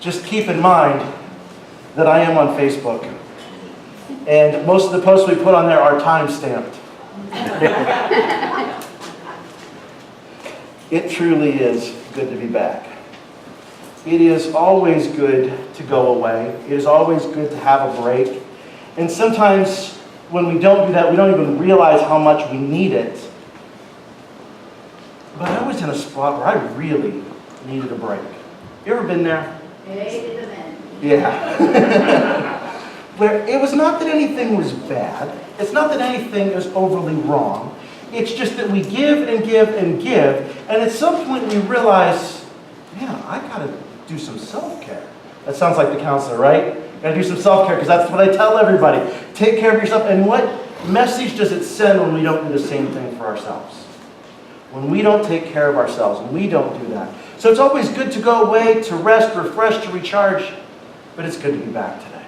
just keep in mind that I am on Facebook. And most of the posts we put on there are time-stamped. It truly is good to be back. It is always good to go away. It is always good to have a break. And sometimes when we don't do that, we don't even realize how much we need it. But I was in a spot where I really needed a break. You ever been there? Yeah. Where it was not that anything was bad. It's not that anything is overly wrong. It's just that we give and give and give. And at some point we realize, yeah, I got to do some self-care. That sounds like the counselor, right? Got to do some self-care because that's what I tell everybody. Take care of yourself. And what message does it send when we don't do the same thing for ourselves? When we don't take care of ourselves, when we don't do that. So it's always good to go away, to rest, refresh, to recharge. But it's good to be back today.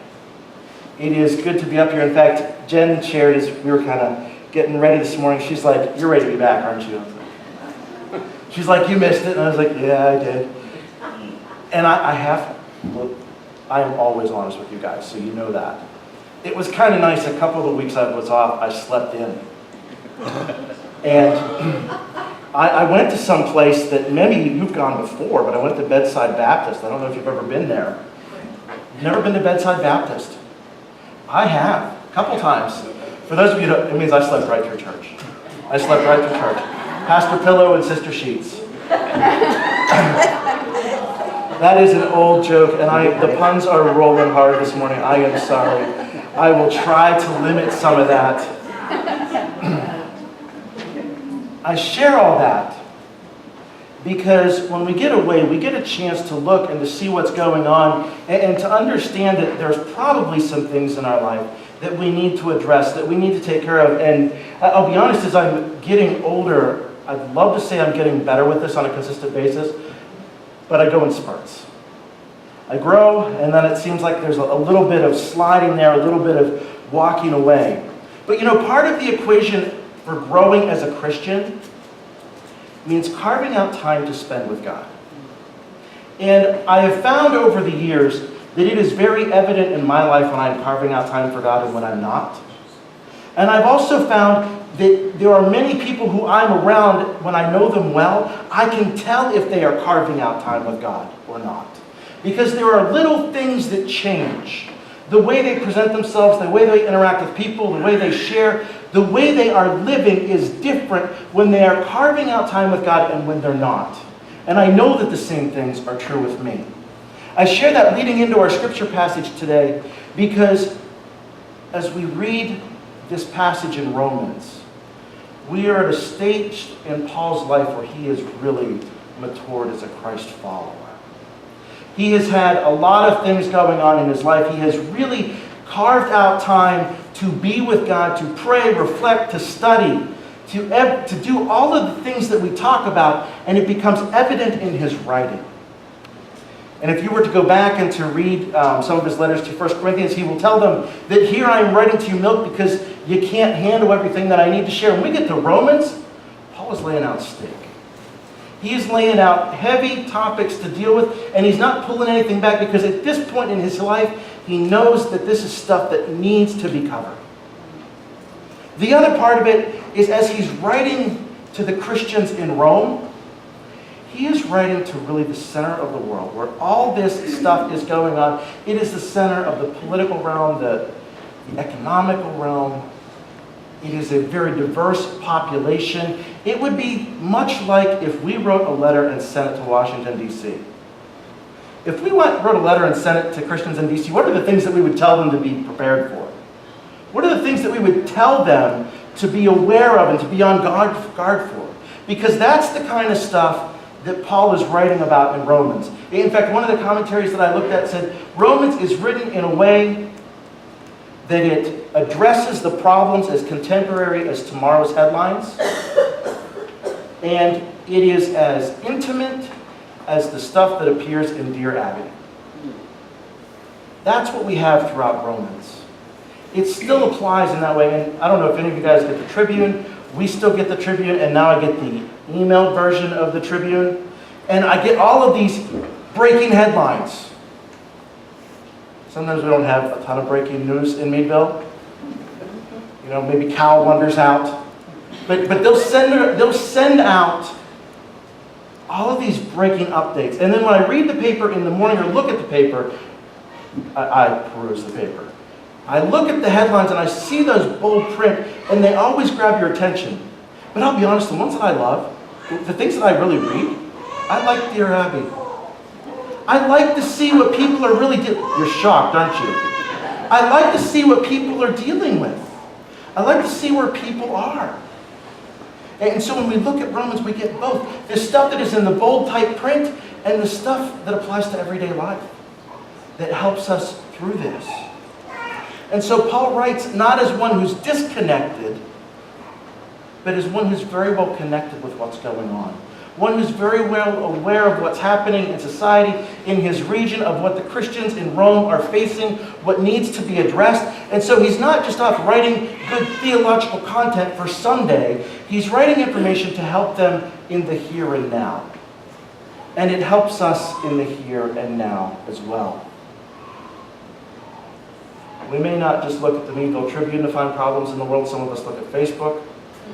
It is good to be up here. In fact, Jen shared as we were kind of getting ready this morning, she's like, "You're ready to be back, aren't you?" She's like, "You missed it." And I was like, "Yeah, I did." And I am always honest with you guys, so you know that. It was kind of nice. A couple of the weeks I was off, I slept in. And I went to some place that maybe you've gone before, but I went to Bedside Baptist. I don't know if you've ever been there. You've never been to Bedside Baptist? I have, a couple times. For those of you that, it means I slept right through church. I slept right through church. Pastor Pillow and Sister Sheets. That is an old joke, and the puns are rolling hard this morning. I am sorry. I will try to limit some of that. I share all that because when we get away, we get a chance to look and to see what's going on and to understand that there's probably some things in our life that we need to address, that we need to take care of. And I'll be honest, as I'm getting older, I'd love to say I'm getting better with this on a consistent basis, but I go in spurts. I grow, and then it seems like there's a little bit of sliding there, a little bit of walking away. But part of the equation for growing as a Christian means carving out time to spend with God. And I have found over the years that it is very evident in my life when I'm carving out time for God and when I'm not. And I've also found that there are many people who I'm around, when I know them well, I can tell if they are carving out time with God or not. Because there are little things that change. The way they present themselves, the way they interact with people, the way they share, the way they are living is different when they are carving out time with God and when they're not. And I know that the same things are true with me. I share that leading into our scripture passage today because as we read this passage in Romans, we are at a stage in Paul's life where he is really matured as a Christ follower. He has had a lot of things going on in his life. He has really carved out time to be with God, to pray, reflect, to study, to do all of the things that we talk about, and it becomes evident in his writing. And if you were to go back and to read some of his letters to 1 Corinthians, he will tell them that here I am writing to you milk because you can't handle everything that I need to share. When we get to Romans, Paul is laying out steak. He is laying out heavy topics to deal with, and he's not pulling anything back because at this point in his life, he knows that this is stuff that needs to be covered. The other part of it is as he's writing to the Christians in Rome, he is writing to really the center of the world, where all this stuff is going on. It is the center of the political realm, the economical realm. It is a very diverse population. It would be much like if we wrote a letter and sent it to Washington, D.C. If we wrote a letter and sent it to Christians in D.C., what are the things that we would tell them to be prepared for? What are the things that we would tell them to be aware of and to be on guard for? Because that's the kind of stuff that Paul is writing about in Romans. In fact, one of the commentaries that I looked at said, Romans is written in a way that it addresses the problems as contemporary as tomorrow's headlines, and it is as intimate as the stuff that appears in Dear Abby. That's what we have throughout Romans. It still applies in that way, and I don't know if any of you guys get the Tribune. We still get the Tribune, and now I get the emailed version of the Tribune, and I get all of these breaking headlines. Sometimes we don't have a ton of breaking news in Meadville. You know, maybe Cal wanders out. But they'll send out all of these breaking updates. And then when I read the paper in the morning or look at the paper, I peruse the paper. I look at the headlines and I see those bold print, and they always grab your attention. But I'll be honest, the ones that I love, the things that I really read, I like Dear Abby. I like to see what people are really dealing with. You're shocked, aren't you? I like to see what people are dealing with. I like to see where people are. And so when we look at Romans, we get both. The stuff that is in the bold type print and the stuff that applies to everyday life that helps us through this. And so Paul writes not as one who's disconnected, but as one who's very well connected with what's going on. One who's very well aware of what's happening in society, in his region, of what the Christians in Rome are facing, what needs to be addressed. And so he's not just off writing good theological content for Sunday. He's writing information to help them in the here and now. And it helps us in the here and now as well. We may not just look at the Meadville Tribune to find problems in the world. Some of us look at Facebook.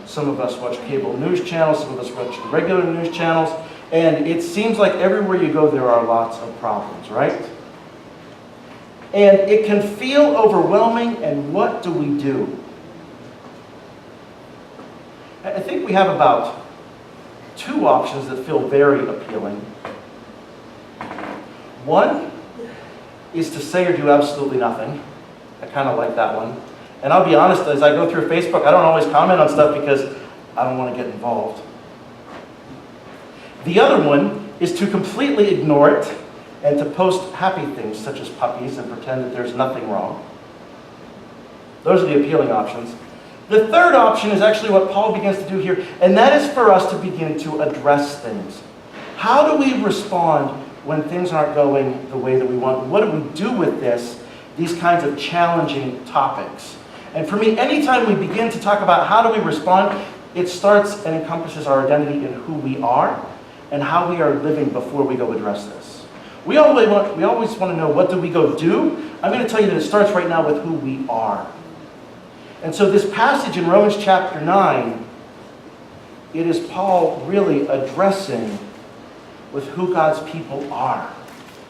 Some of us watch cable news channels. Some of us watch regular news channels. And it seems like everywhere you go, there are lots of problems, right? And it can feel overwhelming, and what do we do? I think we have about 2 options that feel very appealing. One is to say or do absolutely nothing. I kind of like that one. And I'll be honest, as I go through Facebook, I don't always comment on stuff because I don't want to get involved. The other one is to completely ignore it and to post happy things such as puppies and pretend that there's nothing wrong. Those are the appealing options. The third option is actually what Paul begins to do here, and that is for us to begin to address things. How do we respond when things aren't going the way that we want? What do we do with these kinds of challenging topics? And for me, anytime we begin to talk about how do we respond, it starts and encompasses our identity in who we are and how we are living before we go address this. We always want to know, what do we go do? I'm going to tell you that it starts right now with who we are. And so this passage in Romans chapter 9, it is Paul really addressing with who God's people are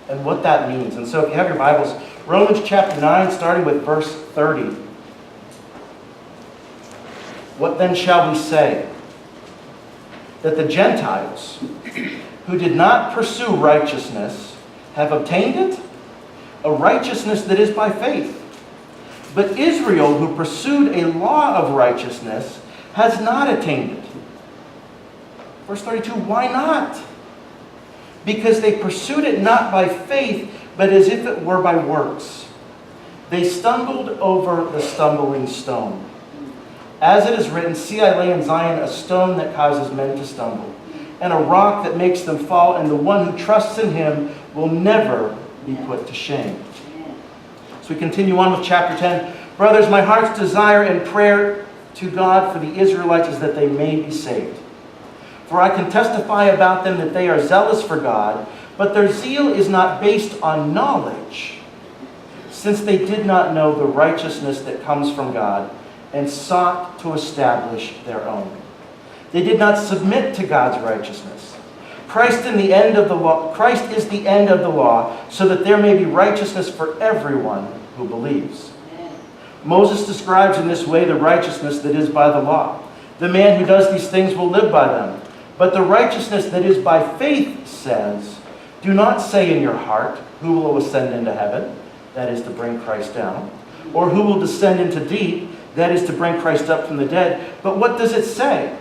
and what that means. And so if you have your Bibles, Romans chapter 9, starting with verse 30. What then shall we say? That the Gentiles, who did not pursue righteousness, have obtained it? A righteousness that is by faith. But Israel, who pursued a law of righteousness, has not attained it. Verse 32, why not? Because they pursued it not by faith, but as if it were by works. They stumbled over the stumbling stone. As it is written, see, I lay in Zion a stone that causes men to stumble, and a rock that makes them fall, and the one who trusts in him will never be put to shame. So we continue on with chapter 10. Brothers, my heart's desire and prayer to God for the Israelites is that they may be saved. For I can testify about them that they are zealous for God, but their zeal is not based on knowledge, since they did not know the righteousness that comes from God, and sought to establish their own. They did not submit to God's righteousness. Christ is the end of the law, so that there may be righteousness for everyone who believes. Moses describes in this way the righteousness that is by the law. The man who does these things will live by them. But the righteousness that is by faith says, do not say in your heart, who will ascend into heaven, that is to bring Christ down, or who will descend into deep, that is to bring Christ up from the dead. But what does it say?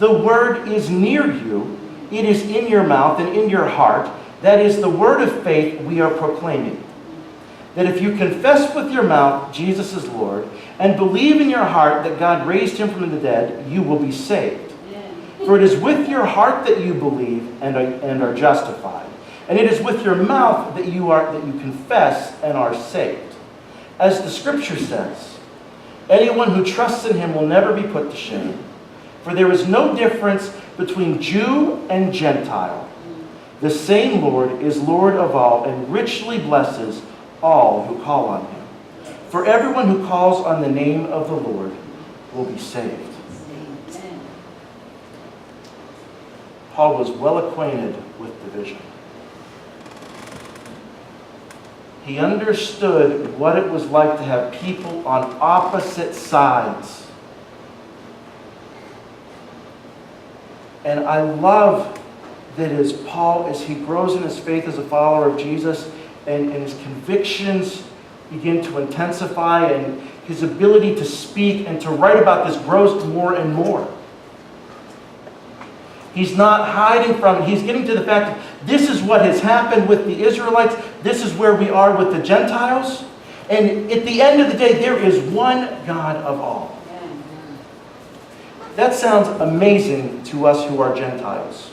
The word is near you. It is in your mouth and in your heart. That is the word of faith we are proclaiming. That if you confess with your mouth Jesus is Lord, and believe in your heart that God raised him from the dead, you will be saved. For it is with your heart that you believe and are justified. And it is with your mouth that you confess and are saved. As the scripture says, anyone who trusts in him will never be put to shame. For there is no difference between Jew and Gentile. The same Lord is Lord of all and richly blesses all who call on him. For everyone who calls on the name of the Lord will be saved. Paul was well acquainted with division. He understood what it was like to have people on opposite sides. And I love that as Paul, as he grows in his faith as a follower of Jesus, and his convictions begin to intensify, and his ability to speak and to write about this grows more and more. He's not hiding from it. He's getting to the fact that this is what has happened with the Israelites. This is where we are with the Gentiles. And at the end of the day, there is one God of all. That sounds amazing to us who are Gentiles.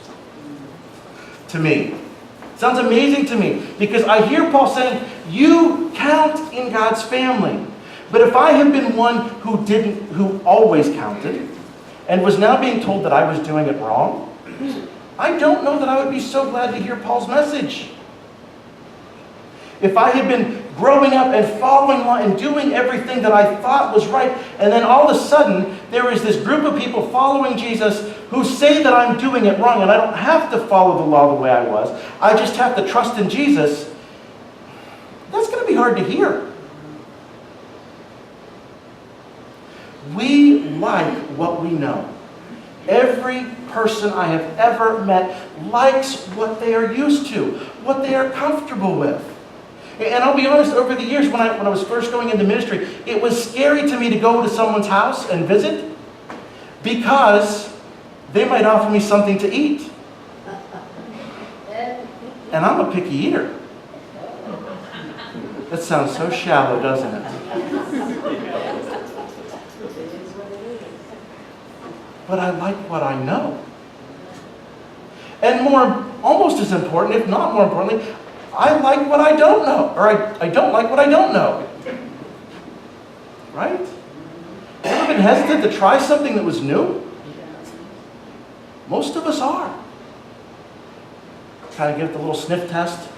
To me. It sounds amazing to me. Because I hear Paul saying, you count in God's family. But if I have been one who always counted, and was now being told that I was doing it wrong, I don't know that I would be so glad to hear Paul's message. If I had been growing up and following law and doing everything that I thought was right, and then all of a sudden there is this group of people following Jesus who say that I'm doing it wrong, and I don't have to follow the law the way I was, I just have to trust in Jesus, that's going to be hard to hear. We like what we know. Every person I have ever met likes what they are used to, what they are comfortable with. And I'll be honest, over the years when I was first going into ministry, it was scary to me to go to someone's house and visit because they might offer me something to eat. And I'm a picky eater. That sounds so shallow, doesn't it? But I like what I know. And almost as important, if not more importantly, I like what I don't know. Or I don't like what I don't know. Right? Ever been hesitant to try something that was new? Most of us are. Kind of give it the little sniff test.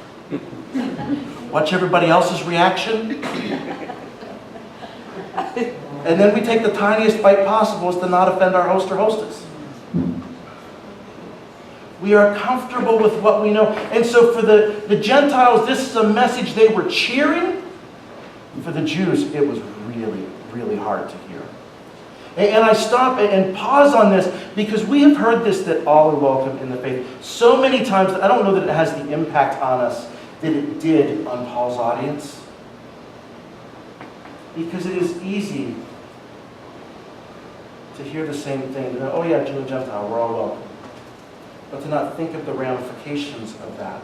Watch everybody else's reaction. And then we take the tiniest bite possible as to not offend our host or hostess. We are comfortable with what we know. And so for the Gentiles, this is a message they were cheering. For the Jews, it was really, really hard to hear. And I stop and pause on this because we have heard this, that all are welcome in the faith, so many times that I don't know that it has the impact on us that it did on Paul's audience. Because it is easy to hear the same thing. Oh yeah, Jew and Gentile, we're all welcome. But to not think of the ramifications of that.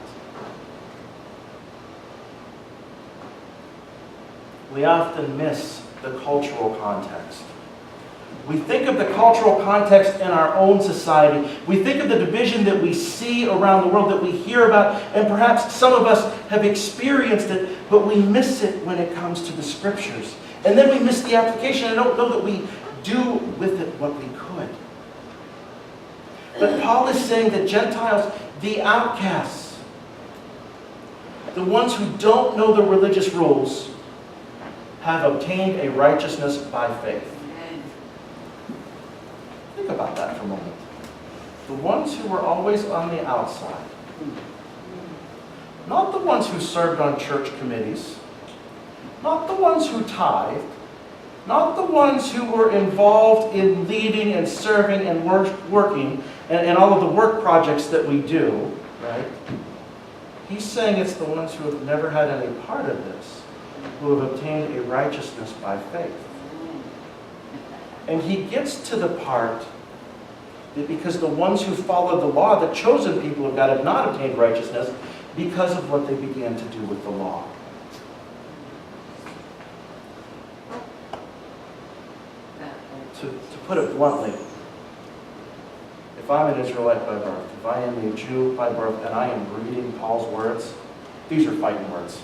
We often miss the cultural context. We think of the cultural context in our own society. We think of the division that we see around the world, that we hear about, and perhaps some of us have experienced it, but we miss it when it comes to the Scriptures. And then we miss the application. I don't know that we do with it what we could. But Paul is saying that Gentiles, the outcasts, the ones who don't know the religious rules, have obtained a righteousness by faith. Think about that for a moment. The ones who were always on the outside. Not the ones who served on church committees. Not the ones who tithed. Not the ones who were involved in leading and serving and working and all of the work projects that we do, right? He's saying it's the ones who have never had any part of this, who have obtained a righteousness by faith. And he gets to the part that because the ones who followed the law, the chosen people of God, have not obtained righteousness because of what they began to do with the law. To put it bluntly, if I'm an Israelite by birth, if I am a Jew by birth, and I am reading Paul's words, these are fighting words.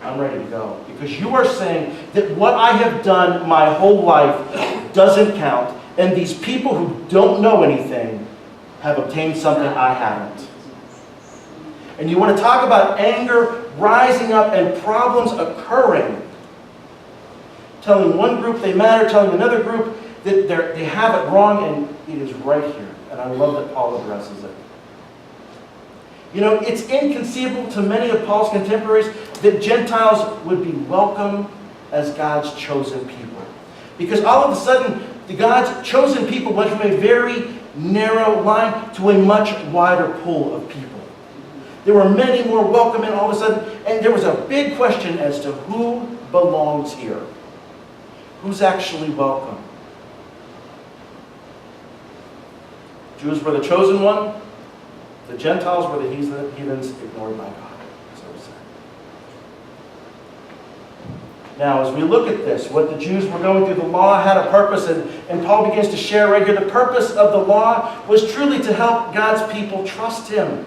I'm ready to go. Because you are saying that what I have done my whole life doesn't count, and these people who don't know anything have obtained something I haven't. And you want to talk about anger rising up and problems occurring. Telling one group they matter, telling another group that they have it wrong, and it is right here. And I love that Paul addresses it. You know, it's inconceivable to many of Paul's contemporaries that Gentiles would be welcome as God's chosen people. Because all of a sudden, God's chosen people went from a very narrow line to a much wider pool of people. There were many more welcome in all of a sudden, and there was a big question as to who belongs here. Who's actually welcome? Jews were the chosen one. The Gentiles were the heathens ignored by God. So we say. Now, as we look at this, what the Jews were going through, the law had a purpose, and Paul begins to share right here, the purpose of the law was truly to help God's people trust Him.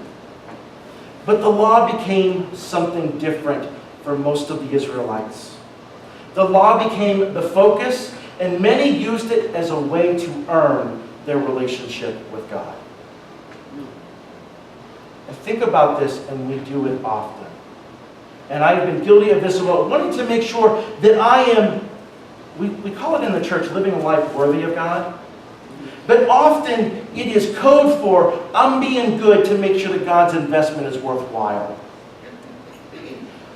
But the law became something different for most of the Israelites. The law became the focus, and many used it as a way to earn their relationship with God. And think about this, and we do it often. And I've been guilty of this about wanting to make sure that I am, we call it in the church, living a life worthy of God. But often it is code for, I'm being good to make sure that God's investment is worthwhile.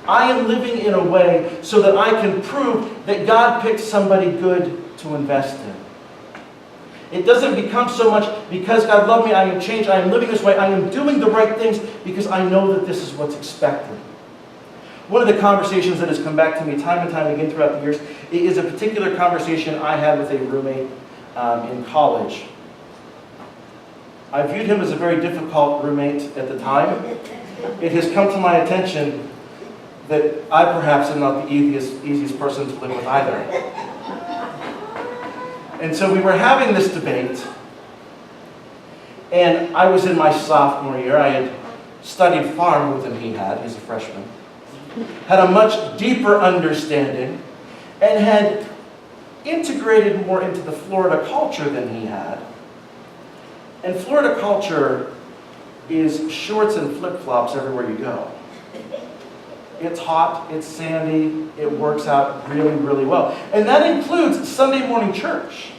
I am living in a way so that I can prove that God picked somebody good to invest in. It doesn't become so much because God loved me, I am changed, I am living this way, I am doing the right things because I know that this is what's expected. One of the conversations that has come back to me time and time again throughout the years is a particular conversation I had with a roommate in college. I viewed him as a very difficult roommate at the time. It has come to my attention that I perhaps am not the easiest person to live with either. And so we were having this debate, and I was in my sophomore year. I had studied far more than he had. He's a freshman. Had a much deeper understanding, and had integrated more into the Florida culture than he had. And Florida culture is shorts and flip-flops everywhere you go. It's hot, it's sandy, it works out really, really well. And that includes Sunday morning church.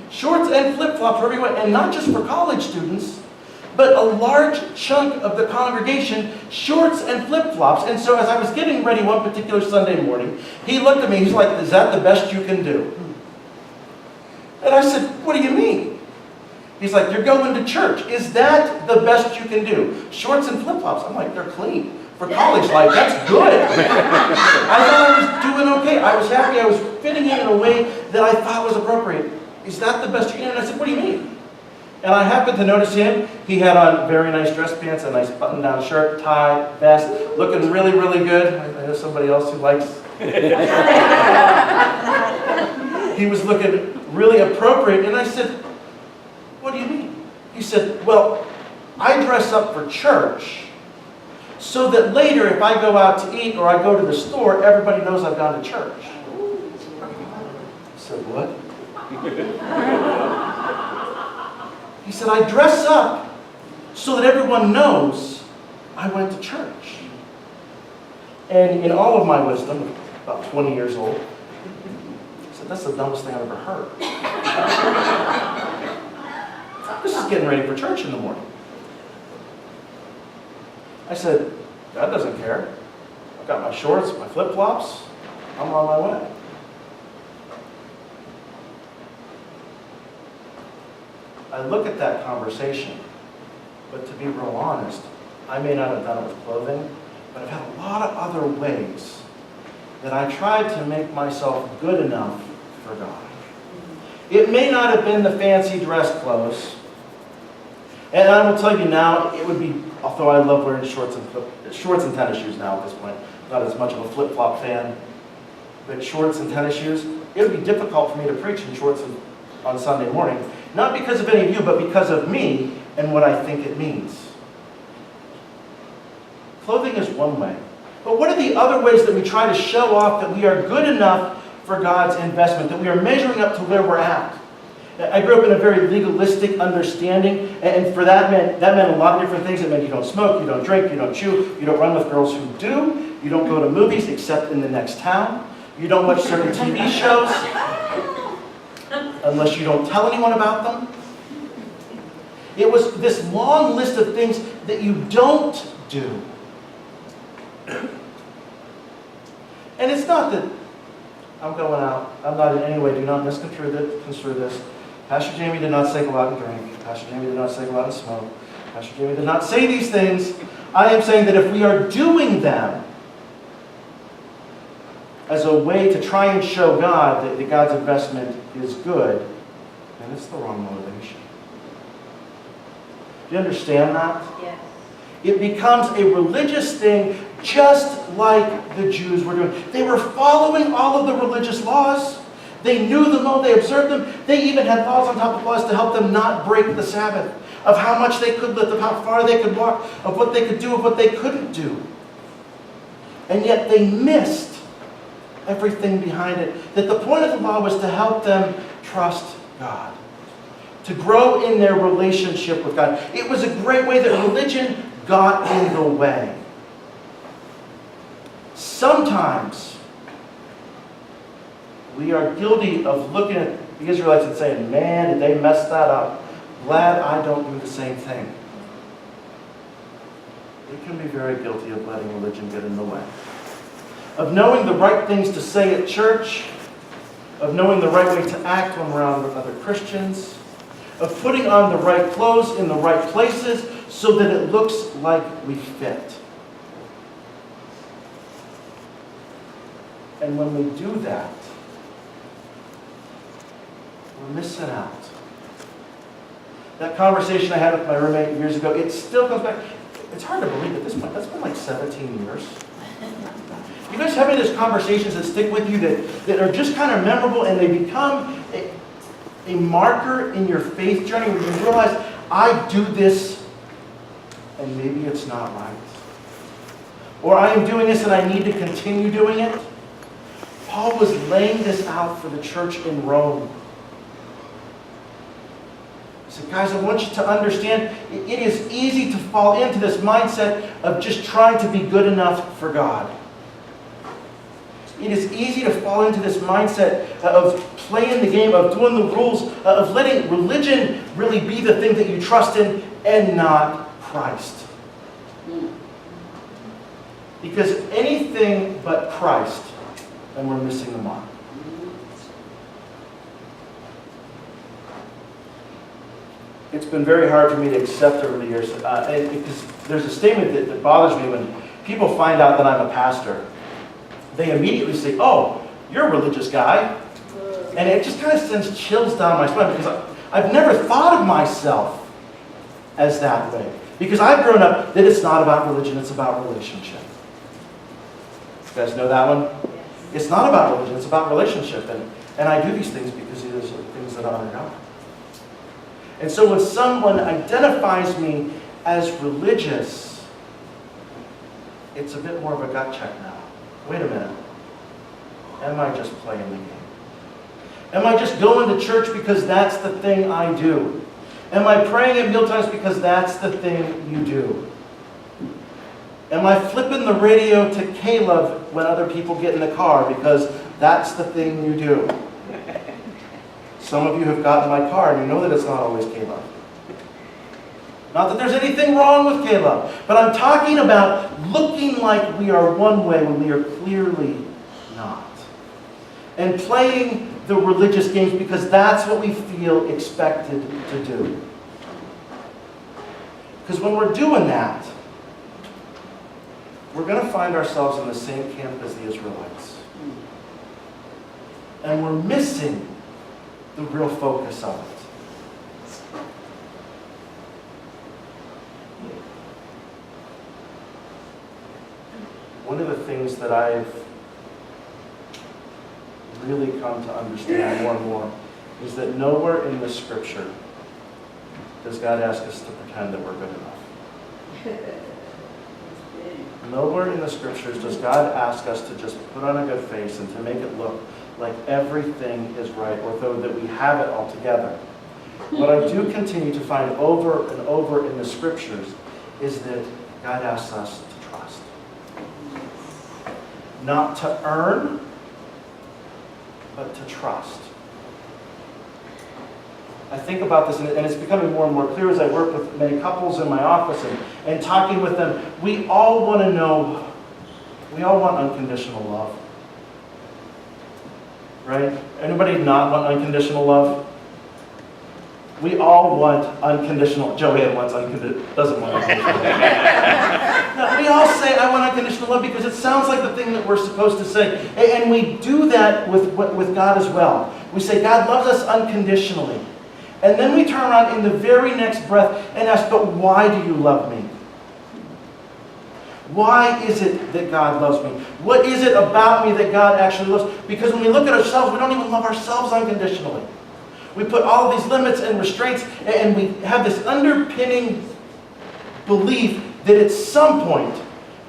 Shorts and flip-flops everywhere, and not just for college students, but a large chunk of the congregation, shorts and flip-flops. And so as I was getting ready one particular Sunday morning, he looked at me, he's like, is that the best you can do? And I said, what do you mean? He's like, you're going to church. Is that the best you can do? Shorts and flip-flops. I'm like, they're clean. For college life, that's good. I thought I was doing okay. I was happy. I was fitting in a way that I thought was appropriate. Is that the best you can do? And I said, what do you mean? And I happened to notice him. He had on very nice dress pants, a nice button-down shirt, tie, vest, looking really, really good. I know somebody else who likes. He was looking really appropriate. And I said, what do you mean? He said, well, I dress up for church so that later if I go out to eat or I go to the store, everybody knows I've gone to church. I said, what? He said, I dress up so that everyone knows I went to church. And in all of my wisdom, about 20 years old, I said, that's the dumbest thing I've ever heard. This is getting ready for church in the morning. I said, God doesn't care. I've got my shorts, my flip-flops. I'm on my way. I look at that conversation, but to be real honest, I may not have done it with clothing, but I've had a lot of other ways that I tried to make myself good enough for God. It may not have been the fancy dress clothes, and I will tell you now, it would be, although I love wearing shorts and tennis shoes now at this point, not as much of a flip-flop fan, but shorts and tennis shoes, it would be difficult for me to preach in shorts on Sunday morning. Not because of any of you, but because of me and what I think it means. Clothing is one way. But what are the other ways that we try to show off that we are good enough for God's investment, that we are measuring up to where we're at? I grew up in a very legalistic understanding, and for that meant a lot of different things. It meant you don't smoke, you don't drink, you don't chew, you don't run with girls who do, you don't go to movies except in the next town, you don't watch certain TV shows unless you don't tell anyone about them. It was this long list of things that you don't do. And it's not that I'm going out, I'm not in any way, do not misconstrue this. Pastor Jamey did not say go out and drink. Pastor Jamey did not say go out and smoke. Pastor Jamey did not say these things. I am saying that if we are doing them as a way to try and show God that God's investment is good, then it's the wrong motivation. Do you understand that? Yes. It becomes a religious thing just like the Jews were doing. They were following all of the religious laws. They knew them all, they observed them. They even had laws on top of laws to help them not break the Sabbath, of how much they could lift, of how far they could walk, of what they could do, of what they couldn't do. And yet they missed everything behind it. That the point of the law was to help them trust God, to grow in their relationship with God. It was a great way that religion got in the way. Sometimes we are guilty of looking at the Israelites and saying, man, did they mess that up. Glad I don't do the same thing. We can be very guilty of letting religion get in the way. Of knowing the right things to say at church, of knowing the right way to act when we're around with other Christians, of putting on the right clothes in the right places so that it looks like we fit. And when we do that, we're missing out. That conversation I had with my roommate years ago, it still comes back. It's hard to believe at this point. That's been like 17 years. You guys having these conversations that stick with you that are just kind of memorable, and they become a marker in your faith journey where you realize, I do this and maybe it's not right. Or I am doing this and I need to continue doing it. Paul was laying this out for the church in Rome. He said, guys, I want you to understand, it is easy to fall into this mindset of just trying to be good enough for God. It is easy to fall into this mindset of playing the game, of doing the rules, of letting religion really be the thing that you trust in and not Christ. Because anything but Christ, and we're missing the mark. It's been very hard for me to accept over the years, because there's a statement that bothers me when people find out that I'm a pastor. They immediately say, oh, you're a religious guy. And it just kind of sends chills down my spine, because I've never thought of myself as that way. Because I've grown up that it's not about religion, it's about relationship. You guys know that one? It's not about religion, it's about relationship. And I do these things because these are things that honor God. And so when someone identifies me as religious, it's a bit more of a gut check now. Wait a minute. Am I just playing the game? Am I just going to church because that's the thing I do? Am I praying at mealtimes because that's the thing you do? Am I flipping the radio to Caleb when other people get in the car because that's the thing you do? Some of you have gotten in my car and you know that it's not always Caleb. Not that there's anything wrong with Caleb, but I'm talking about looking like we are one way when we are clearly not. And playing the religious games because that's what we feel expected to do. Because when we're doing that, we're going to find ourselves in the same camp as the Israelites. And we're missing the real focus of it. One of the things that I've really come to understand more and more is that nowhere in the Scripture does God ask us to pretend that we're good enough. Nowhere in the Scriptures does God ask us to just put on a good face and to make it look like everything is right, or though that we have it all together. what I do continue to find over and over in the scriptures is that God asks us to trust. Not to earn, but to trust. I think about this, and it's becoming more and more clear as I work with many couples in my office and talking with them. We all want to know, we all want unconditional love. Right? Anybody not want unconditional love? We all want unconditional. Joanne doesn't want unconditional love. No, we all say, I want unconditional love because it sounds like the thing that we're supposed to say. And we do that with God as well. We say, God loves us unconditionally. And then we turn around in the very next breath and ask, but why do you love me? Why is it that God loves me? What is it about me that God actually loves? Because when we look at ourselves, we don't even love ourselves unconditionally. We put all of these limits and restraints, and we have this underpinning belief that at some point,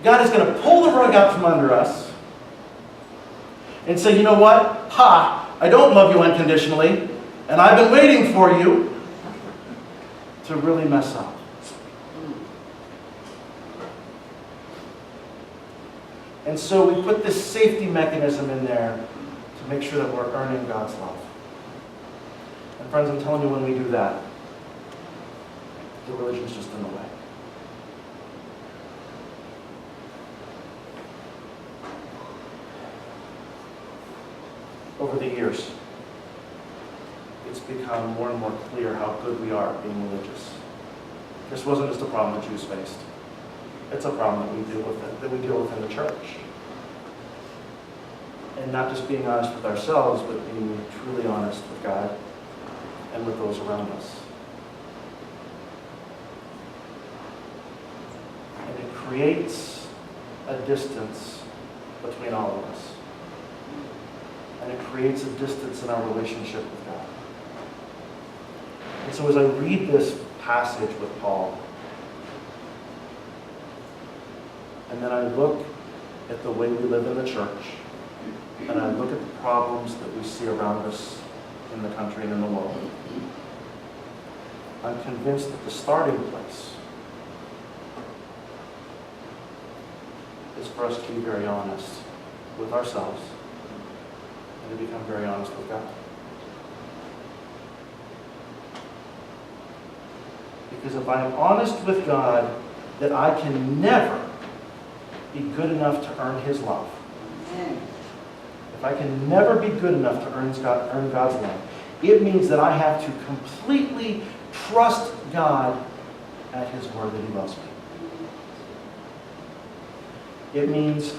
God is going to pull the rug out from under us and say, you know what? I don't love you unconditionally, and I've been waiting for you to really mess up. And so we put this safety mechanism in there to make sure that we're earning God's love. And friends, I'm telling you, when we do that, the religion's just in the way. Over the years, it's become more and more clear how good we are at being religious. This wasn't just a problem the Jews faced. It's a problem that we deal with in the church. And not just being honest with ourselves, but being truly honest with God and with those around us. And it creates a distance between all of us. And it creates a distance in our relationship with God. And so as I read this passage with Paul, and then I look at the way we live in the church, and I look at the problems that we see around us in the country and in the world, I'm convinced that the starting place is for us to be very honest with ourselves and to become very honest with God. Because if I'm honest with God that I can never be good enough to earn His love. If I can never be good enough to earn God's love, it means that I have to completely trust God at His word that He loves me. It means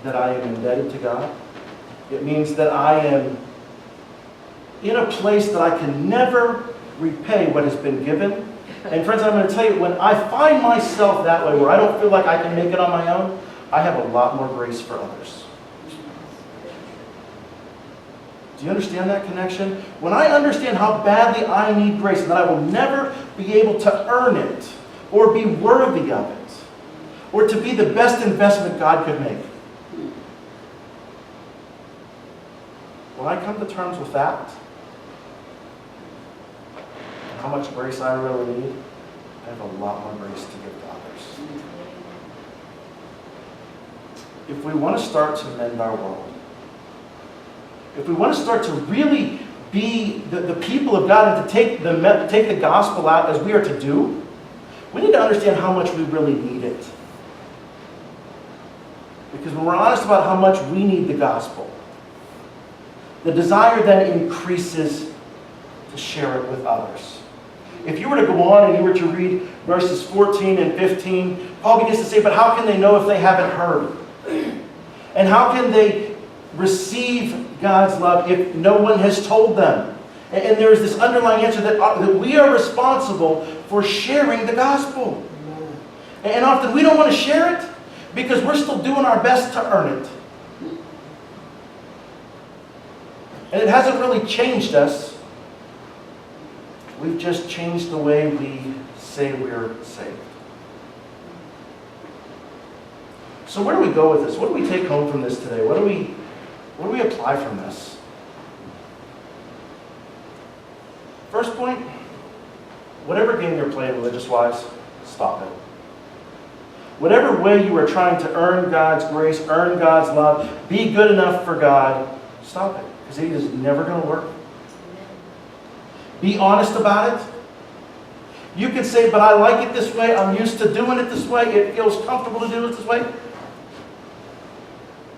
that I am indebted to God. It means that I am in a place that I can never repay what has been given. And friends, I'm going to tell you, when I find myself that way, where I don't feel like I can make it on my own, I have a lot more grace for others. Do you understand that connection? When I understand how badly I need grace and that I will never be able to earn it or be worthy of it or to be the best investment God could make. When I come to terms with that, and how much grace I really need, I have a lot more grace to give to others. If we want to start to mend our world, if we want to start to really be the people of God and to take the gospel out as we are to do, we need to understand how much we really need it. Because when we're honest about how much we need the gospel, the desire then increases to share it with others. If you were to go on and you were to read verses 14 and 15, Paul begins to say, but how can they know if they haven't heard? And how can they receive God's love if no one has told them? And there is this underlying answer that we are responsible for sharing the gospel. And often we don't want to share it because we're still doing our best to earn it. And it hasn't really changed us. We've just changed the way we say we're saved. So where do we go with this? What do we take home from this today? What do we apply from this? First point, whatever game you're playing religious-wise, stop it. Whatever way you are trying to earn God's grace, earn God's love, be good enough for God, stop it. Because it is never going to work. Be honest about it. You can say, but I like it this way. I'm used to doing it this way. It feels comfortable to do it this way.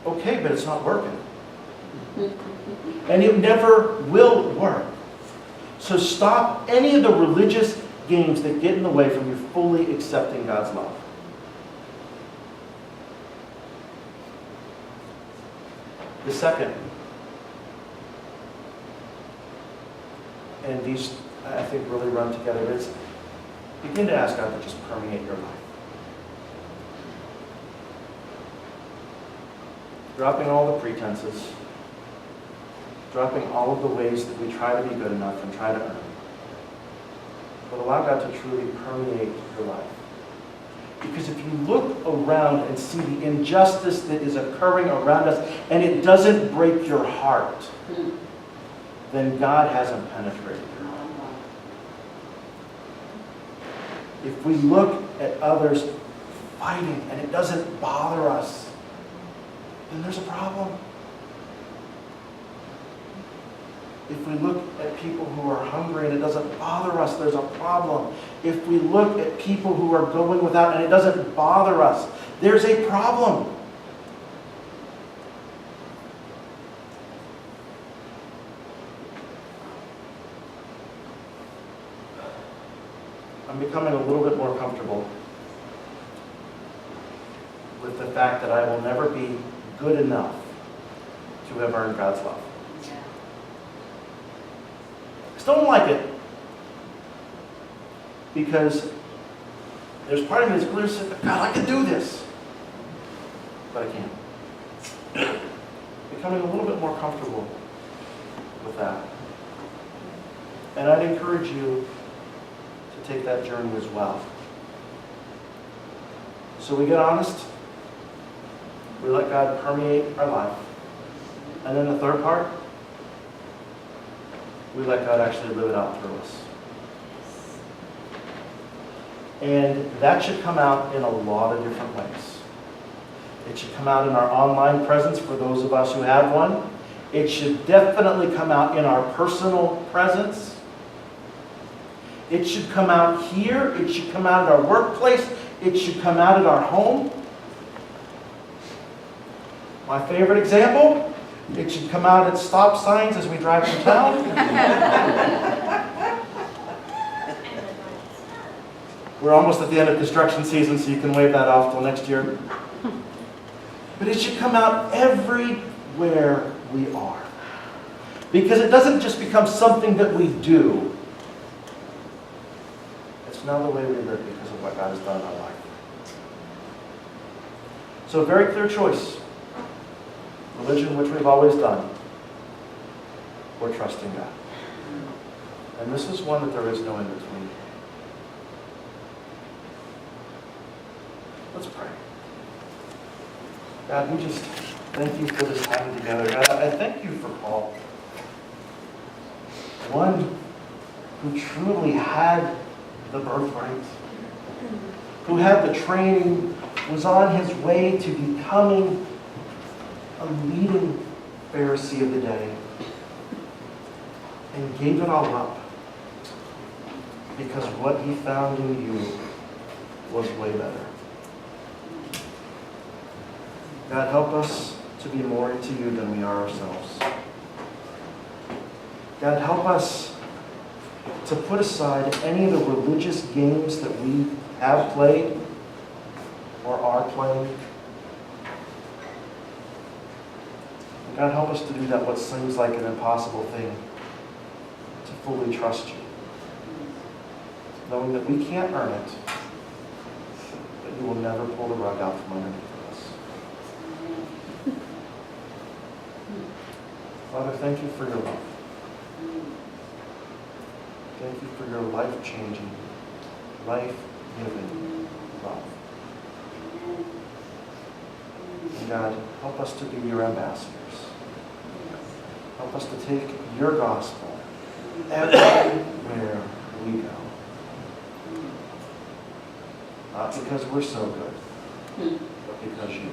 Okay, but it's not working. And it never will work. So stop any of the religious games that get in the way from you fully accepting God's love. The second, and these I think really run together, is begin to ask God to just permeate your life. Dropping all the pretenses, dropping all of the ways that we try to be good enough and try to earn. But allow God to truly permeate your life. Because if you look around and see the injustice that is occurring around us and it doesn't break your heart, then God hasn't penetrated your heart. If we look at others fighting and it doesn't bother us, then there's a problem. If we look at people who are hungry and it doesn't bother us, there's a problem. If we look at people who are going without and it doesn't bother us, there's a problem. I'm becoming a little bit more comfortable with the fact that I will never be good enough to have earned God's love. Don't like it because there's part of me that's clear saying, God, I can do this, but I can't. Becoming a little bit more comfortable with that. And I'd encourage you to take that journey as well. So we get honest, we let God permeate our life, and then the third part, we let God actually live it out through us. And that should come out in a lot of different ways. It should come out in our online presence for those of us who have one. It should definitely come out in our personal presence. It should come out here. It should come out at our workplace. It should come out at our home. My favorite example, it should come out at stop signs as we drive through town. We're almost at the end of construction season, so you can wave that off till next year. But it should come out everywhere we are. Because it doesn't just become something that we do. It's now the way we live because of what God has done in our life. So a very clear choice. Religion, which we've always done, or trusting God. And this is one that there is no in between. Let's pray. God, we just thank you for this time together. God, I thank you for Paul. One who truly had the birthright, who had the training, was on his way to becoming a leading Pharisee of the day, and gave it all up because what he found in you was way better. God, help us to be more into you than we are ourselves. God, help us to put aside any of the religious games that we have played or are playing. God, help us to do that, what seems like an impossible thing, to fully trust you, knowing that we can't earn it, but you will never pull the rug out from underneath us. Father, thank you for your love. Thank you for your life-changing, life-giving love. And God, help us to be your ambassadors. Help us to take your gospel everywhere we go. not because we're so good, but because you